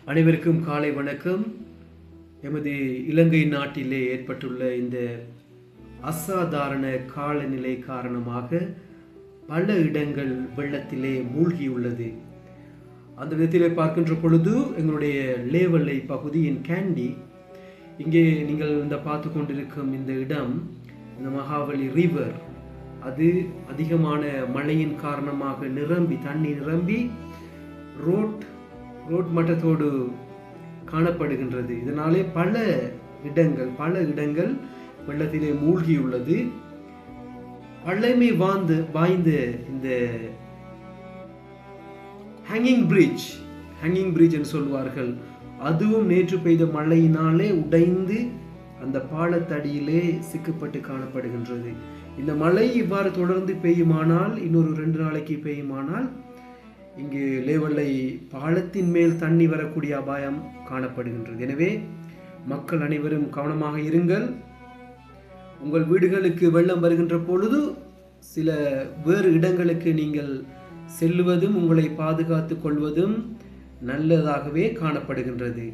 அனைவருக்கும் காலை வணக்கம். எமது இலங்கை நாட்டிலே ஏற்பட்டுள்ள இந்த அசாதாரண காலநிலை காரணமாக பல இடங்கள் வெள்ளத்திலே மூழ்கியுள்ளது. அந்த விதத்திலே பார்க்கின்ற பொழுது எங்களுடைய லேவல்லை பகுதியின் கேண்டி, இங்கே நீங்கள் இந்த பார்த்து கொண்டிருக்கும் இந்த இடம், இந்த மகாவலி ரிவர், அது அதிகமான மழையின் காரணமாக தண்ணி நிரம்பி ரோட் மட்டத்தோடு காணப்படுகின்றது. இதனாலே பல இடங்கள் வெள்ளத்திலே மூழ்கியுள்ளது. பழமை வாய்ந்த இந்த ஹேங்கிங் பிரிட்ஜ் என்று சொல்வார்கள், அதுவும் நேற்று பெய்த மழையினாலே உடைந்து அந்த பாலத்தடியிலே சிக்கப்பட்டு காணப்படுகின்றது. இந்த மழை இவ்வாறு தொடர்ந்து பெய்யுமானால், இன்னொரு 2 நாளைக்கு பெய்யுமானால், இங்கு லேவல்லை பாலத்தின் மேல் தண்ணி வரக்கூடிய அபாயம் காணப்படுகின்றது. எனவே மக்கள் அனைவரும் கவனமாக இருங்கள். உங்கள் வீடுகளுக்கு வெள்ளம் வருகின்ற பொழுது சில வேறு இடங்களுக்கு நீங்கள் செல்லுவதும் உங்களை பாதுகாத்துக் கொள்வதும் நல்லதாகவே காணப்படுகின்றது.